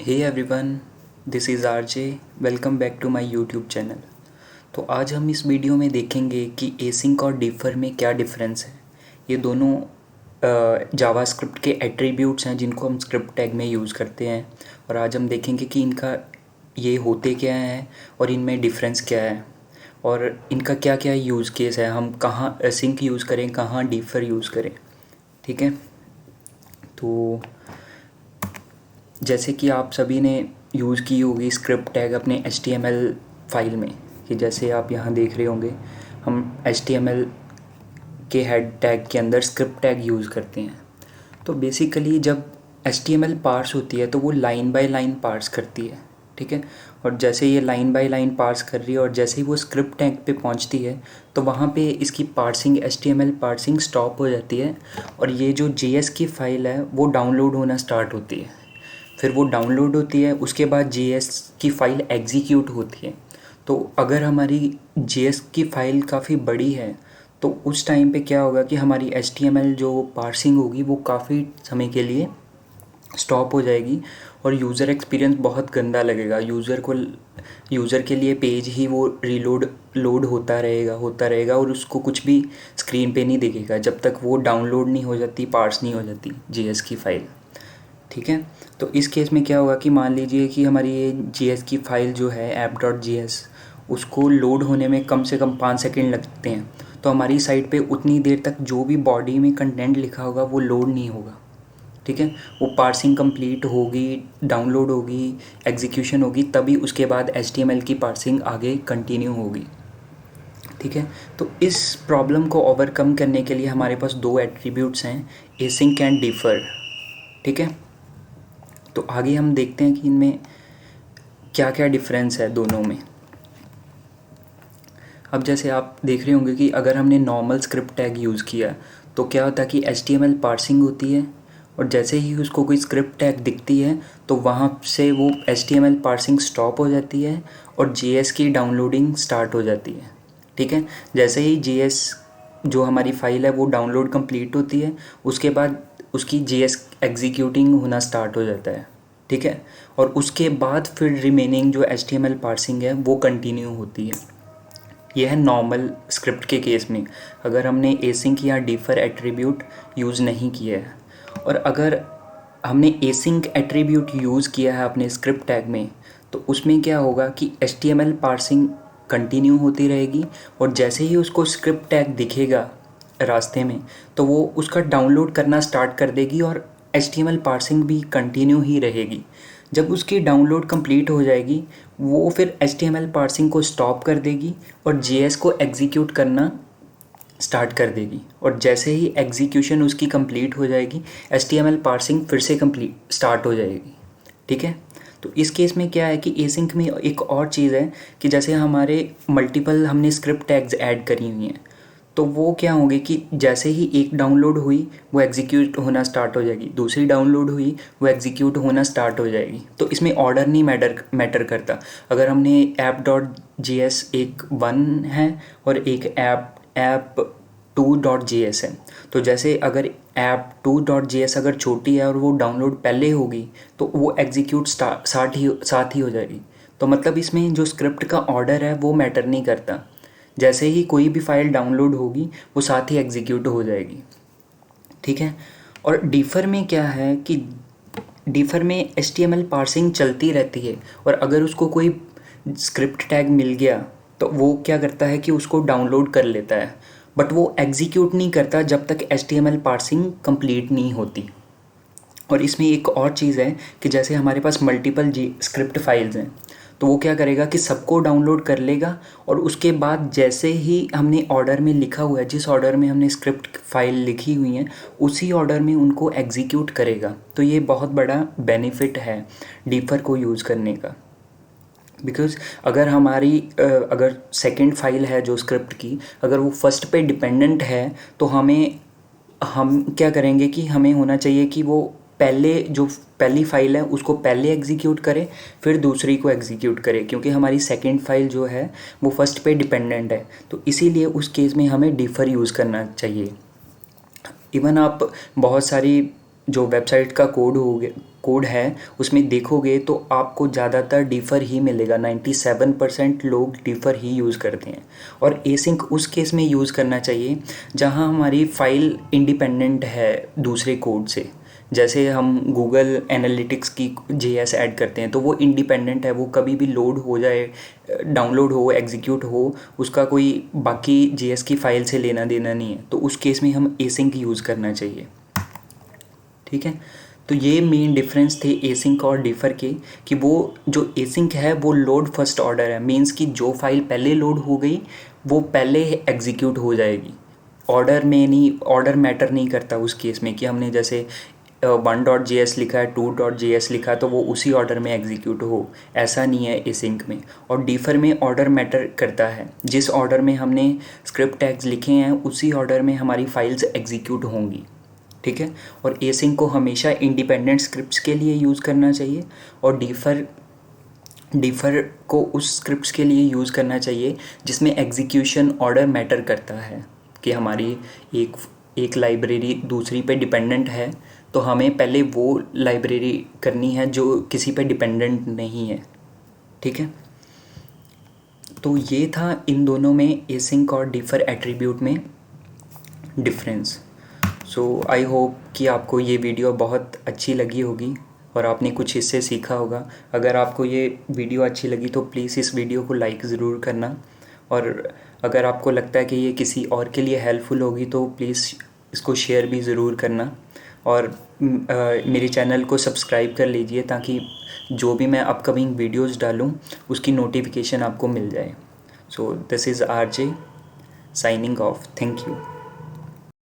Hey everyone, this is RJ. Welcome back to my YouTube channel. तो आज हम इस वीडियो में देखेंगे कि एसिंक और डिफ़र में क्या डिफरेंस है। ये दोनों जावास्क्रिप्ट के एट्रीब्यूट्स हैं जिनको हम स्क्रिप्ट टैग में यूज़ करते हैं, और आज हम देखेंगे कि इनका ये होते क्या हैं और इनमें डिफरेंस क्या है और इनका क्या क्या यूज़ केस है। हम कहाँ एसिंक यूज़ करें, कहाँ डिफ़र यूज़ करें। ठीक है, तो जैसे कि आप सभी ने यूज़ की होगी स्क्रिप्ट टैग अपने HTML फाइल में, कि जैसे आप यहाँ देख रहे होंगे हम HTML के हेड टैग के अंदर स्क्रिप्ट टैग यूज़ करते हैं। तो बेसिकली जब HTML पार्स होती है तो वो लाइन बाय लाइन पार्स करती है, ठीक है। और जैसे ये लाइन बाय लाइन पार्स कर रही है और जैसे ही वो स्क्रिप्ट टैग पे पहुंचती है तो वहाँ पे इसकी पार्सिंग HTML पार्सिंग स्टॉप हो जाती है और ये जो JS की फ़ाइल है वो डाउनलोड होना स्टार्ट होती है। फिर वो डाउनलोड होती है, उसके बाद JS की फ़ाइल एग्जीक्यूट होती है। तो अगर हमारी JS की फ़ाइल काफ़ी बड़ी है तो उस टाइम पे क्या होगा कि हमारी HTML जो पार्सिंग होगी वो काफ़ी समय के लिए स्टॉप हो जाएगी और यूज़र एक्सपीरियंस बहुत गंदा लगेगा। यूज़र के लिए पेज ही वो लोड होता रहेगा और उसको कुछ भी स्क्रीन पे नहीं दिखेगा जब तक वो डाउनलोड नहीं हो जाती, पार्स नहीं हो जाती JS की फ़ाइल। ठीक है, तो इस केस में क्या होगा कि मान लीजिए कि हमारी ये JS की फ़ाइल जो है app.js, उसको लोड होने में कम से कम 5 सेकंड लगते हैं। तो हमारी साइट पे उतनी देर तक जो भी बॉडी में कंटेंट लिखा होगा वो लोड नहीं होगा। ठीक है, वो पार्सिंग कंप्लीट होगी, डाउनलोड होगी, एग्जीक्यूशन होगी, तभी उसके बाद HTML की पार्सिंग आगे कंटिन्यू होगी। ठीक है, तो इस प्रॉब्लम को ओवरकम करने के लिए हमारे पास दो एट्रीब्यूट्स हैं, एसिंक एंड डिफ़र। ठीक है, तो आगे हम देखते हैं कि इनमें क्या क्या डिफरेंस है दोनों में। अब जैसे आप देख रहे होंगे कि अगर हमने नॉर्मल स्क्रिप्ट टैग यूज़ किया तो क्या होता है कि HTML पार्सिंग होती है और जैसे ही उसको कोई स्क्रिप्ट टैग दिखती है तो वहाँ से वो HTML पार्सिंग स्टॉप हो जाती है और JS की डाउनलोडिंग स्टार्ट हो जाती है। ठीक है, जैसे ही JS जो हमारी फ़ाइल है वो डाउनलोड कंप्लीट होती है उसके बाद उसकी JS एग्जीक्यूटिंग होना स्टार्ट हो जाता है। ठीक है, और उसके बाद फिर रिमेनिंग जो HTML पार्सिंग है वो कंटिन्यू होती है। यह है नॉर्मल स्क्रिप्ट के केस में, अगर हमने एसिंक या डिफ़र एट्रीब्यूट यूज़ नहीं किया है। और अगर हमने एसिंक एट्रीब्यूट यूज़ किया है अपने स्क्रिप्ट टैग में तो उसमें क्या होगा कि HTML पार्सिंग कंटिन्यू होती रहेगी और जैसे ही उसको स्क्रिप्ट टैग दिखेगा रास्ते में तो वो उसका डाउनलोड करना स्टार्ट कर देगी और HTML पार्सिंग भी कंटिन्यू ही रहेगी। जब उसकी डाउनलोड कंप्लीट हो जाएगी वो फिर HTML पार्सिंग को स्टॉप कर देगी और JS को एग्जीक्यूट करना स्टार्ट कर देगी और जैसे ही एग्जीक्यूशन उसकी कंप्लीट हो जाएगी HTML पार्सिंग फिर से कंप्लीट स्टार्ट हो जाएगी। ठीक है, तो इस केस में क्या है कि एसिंक में एक और चीज़ है कि जैसे हमारे मल्टीपल हमने स्क्रिप्ट टैग्स ऐड करी हुई हैं तो वो क्या होंगे कि जैसे ही एक डाउनलोड हुई वो एग्जीक्यूट होना स्टार्ट हो जाएगी, दूसरी डाउनलोड हुई वो एग्जीक्यूट होना स्टार्ट हो जाएगी। तो इसमें ऑर्डर नहीं मैटर करता। अगर हमने app.js एक 1 है और एक app2.js है तो जैसे अगर app2.js अगर छोटी है और वो डाउनलोड पहले होगी तो वो एग्जीक्यूट साथ ही हो जाएगी। तो मतलब इसमें जो स्क्रिप्ट का ऑर्डर है वो मैटर नहीं करता, जैसे ही कोई भी फाइल डाउनलोड होगी वो साथ ही एग्जीक्यूट हो जाएगी। ठीक है, और डिफ़र में क्या है कि डिफ़र में HTML पार्सिंग चलती रहती है और अगर उसको कोई स्क्रिप्ट टैग मिल गया तो वो क्या करता है कि उसको डाउनलोड कर लेता है, बट वो एग्जीक्यूट नहीं करता जब तक HTML पार्सिंग कंप्लीट नहीं होती। और इसमें एक और चीज़ है कि जैसे हमारे पास मल्टीपल स्क्रिप्ट फाइल्स हैं तो वो क्या करेगा कि सबको डाउनलोड कर लेगा और उसके बाद जैसे ही हमने ऑर्डर में लिखा हुआ है, जिस ऑर्डर में हमने स्क्रिप्ट फाइल लिखी हुई है उसी ऑर्डर में उनको एग्जीक्यूट करेगा। तो ये बहुत बड़ा बेनिफिट है डिफ़र को यूज़ करने का। बिकॉज़ अगर हमारी अगर सेकंड फाइल है जो स्क्रिप्ट की, अगर वो फर्स्ट पे डिपेंडेंट है तो हम क्या करेंगे कि हमें होना चाहिए कि वो पहली फ़ाइल है उसको पहले एग्जीक्यूट करे फिर दूसरी को एग्जीक्यूट करे, क्योंकि हमारी सेकंड फाइल जो है वो फर्स्ट पे डिपेंडेंट है। तो इसीलिए उस केस में हमें डिफ़र यूज़ करना चाहिए। इवन आप बहुत सारी जो वेबसाइट का कोड है उसमें देखोगे तो आपको ज़्यादातर डिफ़र ही मिलेगा। 97% लोग डिफ़र ही यूज़ करते हैं। और एसिंक उस केस में यूज़ करना चाहिए जहां हमारी फ़ाइल इंडिपेंडेंट है दूसरे कोड से। जैसे हम गूगल एनालिटिक्स की JS ऐड करते हैं तो वो इंडिपेंडेंट है, वो कभी भी लोड हो जाए, डाउनलोड हो, एग्जीक्यूट हो, उसका कोई बाकी JS की फ़ाइल से लेना देना नहीं है। तो उस केस में हम एसिंक यूज़ करना चाहिए। ठीक है, तो ये मेन डिफरेंस थे एसिंक और डिफ़र के, कि वो जो एसिंक है वो लोड फर्स्ट ऑर्डर है, मीन्स कि जो फाइल पहले लोड हो गई वो पहले एग्जीक्यूट हो जाएगी। ऑर्डर में नहीं, ऑर्डर मैटर नहीं करता उस केस में कि हमने जैसे 1.js लिखा है, 2.js लिखा तो वो उसी ऑर्डर में एग्जीक्यूट हो, ऐसा नहीं है एसिंक में। और डिफ़र में ऑर्डर मैटर करता है, जिस ऑर्डर में हमने स्क्रिप्ट टैग्स लिखे हैं उसी ऑर्डर में हमारी फाइल्स एग्जीक्यूट होंगी। ठीक है, और एसिंक को हमेशा इंडिपेंडेंट स्क्रिप्ट्स के लिए यूज़ करना चाहिए, और डिफ़र को उस स्क्रिप्ट्स के लिए यूज़ करना चाहिए जिसमें एग्जीक्यूशन ऑर्डर मैटर करता है, कि हमारी एक लाइब्रेरी दूसरी पे डिपेंडेंट है तो हमें पहले वो लाइब्रेरी करनी है जो किसी पे डिपेंडेंट नहीं है। ठीक है, तो ये था इन दोनों में एसिंक और डिफ़र एट्रीब्यूट में डिफरेंस। सो आई होप कि आपको ये वीडियो बहुत अच्छी लगी होगी और आपने कुछ इससे सीखा होगा। अगर आपको ये वीडियो अच्छी लगी तो प्लीज़ इस वीडियो को लाइक ज़रूर करना, और अगर आपको लगता है कि ये किसी और के लिए हेल्पफुल होगी तो प्लीज़ इसको शेयर भी ज़रूर करना, और मेरे चैनल को सब्सक्राइब कर लीजिए ताकि जो भी मैं अपकमिंग वीडियोज़ डालूँ उसकी नोटिफिकेशन आपको मिल जाए। So this is RJ signing off. Thank you.